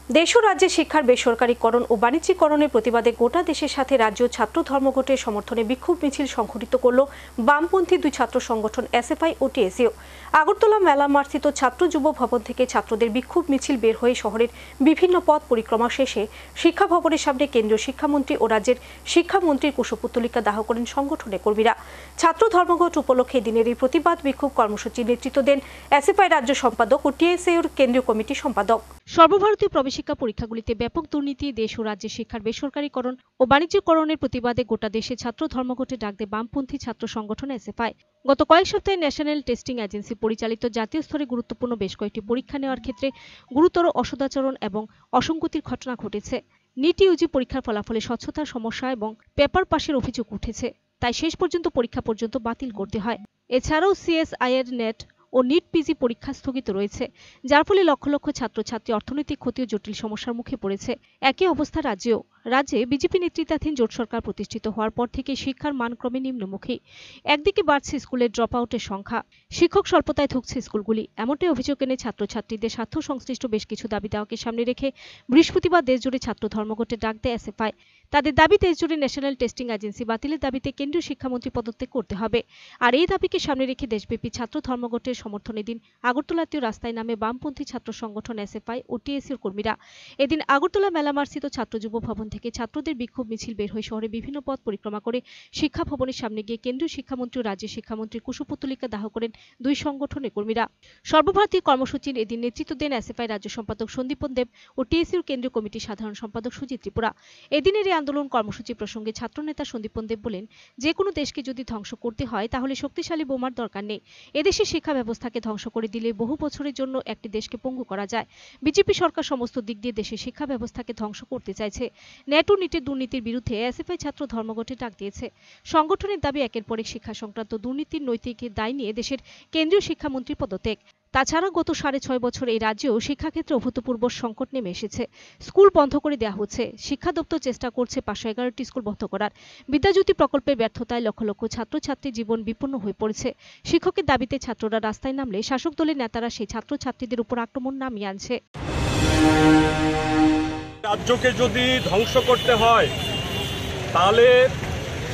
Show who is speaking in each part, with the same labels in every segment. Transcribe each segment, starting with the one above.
Speaker 1: দেশ ও রাজ্যে শিক্ষার বেসরকারীকরণ ও বাণিজ্যিকরণের প্রতিবাদে গোটা দেশের সাথে রাজ্য ছাত্র ধর্মঘটের সমর্থনে বিক্ষোভ মিছিল সংঘটিত করল বামপন্থী দুই ছাত্র সংগঠন এসএফআই ও টিএসইউ। আগরতলা মেলা মার্স্থিত ছাত্র যুব ভবন থেকে ছাত্রদের বিক্ষোভ মিছিল বের হয়ে শহরের বিভিন্ন পথ পরিক্রমা শেষে শিক্ষা ভবনের সামনে কেন্দ্রীয় শিক্ষামন্ত্রী ও রাজ্যের শিক্ষামন্ত্রীর কুশপুত্তলিকা দাহ করেন সংগঠনের কর্মীরা। ছাত্র ধর্মঘট উপলক্ষে দিনের এই প্রতিবাদ বিক্ষোভ কর্মসূচির নেতৃত্ব দেন এসএফআই রাজ্য সম্পাদক ও টিএসইউর কেন্দ্রীয় কমিটি সম্পাদক। সর্বভারতীয় প্রবেশিকা পরীক্ষাগুলিতে ব্যাপক দুর্নীতি, দেশ ও রাজ্যের শিক্ষার বেসরকারীকরণ ও বাণিজ্যিকরণের প্রতিবাদে গোটা দেশে ছাত্র ধর্মঘটে ডাক দেয় বামপন্থী ছাত্র সংগঠন এসএফআই। গত কয়েক সপ্তাহে ন্যাশনাল টেস্টিং এজেন্সি পরিচালিত জাতীয় স্তরে গুরুত্বপূর্ণ বেশ কয়েকটি পরীক্ষা নেওয়ার ক্ষেত্রে গুরুতর অসদাচরণ এবং অসঙ্গতির ঘটনা ঘটেছে। নিট ইউজি পরীক্ষার ফলাফলে স্বচ্ছতার সমস্যা এবং পেপার পাশের অভিযোগ উঠেছে, তাই শেষ পর্যন্ত পরীক্ষা পর্যন্ত বাতিল করতে হয়। এছাড়াও সিএসআইয়ের নেট ও নিট পিজি পরীক্ষা স্থগিত রয়েছে, যার ফলে লক্ষ লক্ষ ছাত্রছাত্রী অর্থনৈতিক ক্ষতি ও জটিল সমস্যার মুখে পড়েছে। একই অবস্থা রাজ্যে বিজেপি নেতৃত্বাধীন জোট সরকার প্রতিষ্ঠিত হওয়ার পর থেকে শিক্ষার মান ক্রমে নিম্নমুখী। একদিকে বাড়ছে স্কুলের ড্রপ আউটের সংখ্যা, শিক্ষক স্বল্পতায় ধুঁকছে স্কুলগুলি। এমনটাই অভিযোগ এনে ছাত্রছাত্রীদের স্বার্থ সংশ্লিষ্ট বেশ কিছু দাবি দেওয়াকে সামনে রেখে বৃহস্পতিবার দেশজুড়ে ছাত্র ধর্মঘটে ডাক দেয় এসএফআই। তাদের দাবি, দেশজুড়ে ন্যাশনাল টেস্টিং এজেন্সি বাতিলের দাবিতে কেন্দ্রীয় শিক্ষামন্ত্রী পদত্যাগ করতে হবে। আর এই দাবিকে সামনে রেখে দেশব্যাপী ছাত্র ধর্মঘটের সমর্থনে দিন আগরতলাতেও রাস্তায় নামে বামপন্থী ছাত্র সংগঠন এসএফআই ও টিএসইউর কর্মীরা। এদিন আগরতলা মেলা মার্স্থিত ছাত্র যুব ভবন থেকে ছাত্রদের বিক্ষোভ মিছিল বের হয়ে শহরে বিভিন্ন পথ পরিক্রমা করে শিক্ষা ভবনের সামনে গিয়ে কেন্দ্রীয় শিক্ষামন্ত্রী ও রাজ্যের শিক্ষামন্ত্রীর কুশপুত্তলিকা দাহ করেন দুই সংগঠনের কর্মীরা। সর্বভারতীয় কর্মসূচির এদিন নেতৃত্ব দেন এসএফআই রাজ্য সম্পাদক সন্দীপন দেব ও টিএসইউর কেন্দ্রীয় কমিটির সাধারণ সম্পাদক সুজিত ত্রিপুরা। এদিনের এই আন্দোলন কর্মসূচি প্রসঙ্গে ছাত্রনেতা সন্দীপন দেব বলেন, যে কোনো দেশকে যদি ধ্বংস করতে হয় তাহলে শক্তিশালী বোমার দরকার নেই। এদেশের শিক্ষা ব্যবস্থাকে ধ্বংস করে দিলে বহু বছরের জন্য একটি দেশকে পঙ্গু করা যায়। বিজেপি সরকার সমস্ত দিক দিয়ে দেশের শিক্ষা ব্যবস্থাকে ধ্বংস করতে চাইছে। নেট ও নিটের দুর্নীতির বিরুদ্ধে এসএফআই ছাত্র ধর্মঘটে ডাক দিয়েছে। সংগঠনের দাবি, একের পর এক শিক্ষা সংক্রান্ত দুর্নীতির নৈতিক দায় নিয়ে দেশের কেন্দ্রীয় শিক্ষামন্ত্রী পদত্যাগ। তাছাড়া গত 6.5 বছর এই রাজ্যেও শিক্ষাক্ষেত্রে অভূতপূর্ব সংকট নেমে এসেছে। স্কুল বন্ধ করে দেওয়া হচ্ছে। শিক্ষা দপ্তর চেষ্টা করছে 511টি স্কুল বন্ধ করার। বিদ্যাজ্যোতি প্রকল্পের ব্যর্থতায় লক্ষ লক্ষ ছাত্রছাত্রীর জীবন বিপন্ন হয়ে পড়েছে। শিক্ষকের দাবিতে ছাত্ররা রাস্তায় নামলে শাসক দলের নেতারা সেই ছাত্রছাত্রীদের উপর আক্রমণ নামিয়ে আনছে।
Speaker 2: রাজ্যকে যদি ধ্বংস করতে হয় তাহলে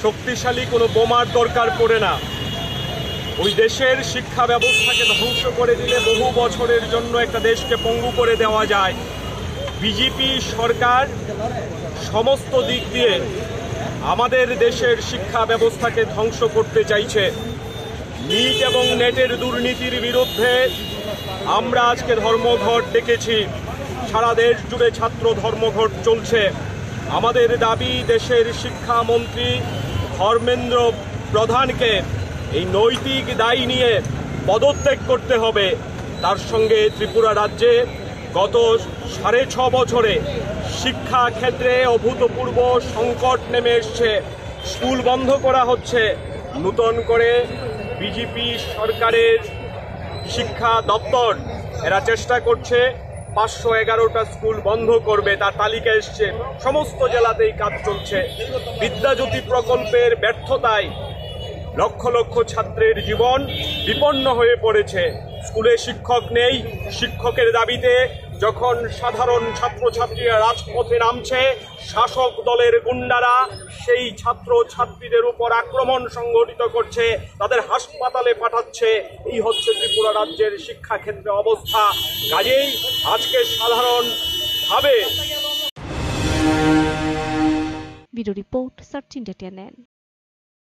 Speaker 2: শক্তিশালী কোনো বোমার দরকার পড়ে না। ওই দেশের শিক্ষা ব্যবস্থাকে ধ্বংস করে দিলে বহু বছরের জন্য একটা দেশকে পঙ্গু করে দেওয়া যায়। বিজেপি সরকার সমস্ত দিক দিয়ে আমাদের দেশের শিক্ষা ব্যবস্থাকে ধ্বংস করতে চাইছে। নিট এবং নেটের দুর্নীতির বিরুদ্ধে আমরা আজকে ধর্মঘট ডেকেছি। সারা দেশ জুড়ে ছাত্র ধর্মঘট চলছে। আমাদের দাবি, দেশের শিক্ষামন্ত্রী ধর্মেন্দ্র প্রধানকে এই নৈতিক দায় নিয়ে পদত্যাগ করতে হবে। তার সঙ্গে ত্রিপুরা রাজ্যে গত 6.5 বছরে শিক্ষা ক্ষেত্রে অভূতপূর্ব সংকট নেমে এসছে। স্কুল বন্ধ করা হচ্ছে। নতুন করে বিজেপি সরকারের শিক্ষা দপ্তর এরা চেষ্টা করছে 511টা স্কুল বন্ধ করবে, তার তালিকা এসছে। সমস্ত জেলাতেই কাজ চলছে। বিদ্যাজ্যোতি প্রকল্পের ব্যর্থতায় লক্ষ লক্ষ ছাত্রের জীবন বিপন্ন হয়ে পড়েছে। স্কুলে শিক্ষক নেই। শিক্ষকের দাবিতে যখন সাধারণ ছাত্রছাত্রীরা রাজপথে নামছে, শাসক দলের গুন্ডারা সেই ছাত্রছাত্রীদের উপর আক্রমণ সংঘটিত করছে, তাদের হাসপাতালে পাঠাচ্ছে। এই হচ্ছে ত্রিপুরা রাজ্যের শিক্ষাক্ষেত্রে অবস্থা। কাজেই আজকে সাধারণভাবে
Speaker 1: ভিডিও রিপোর্ট সার্চ ইন্ডিয়া।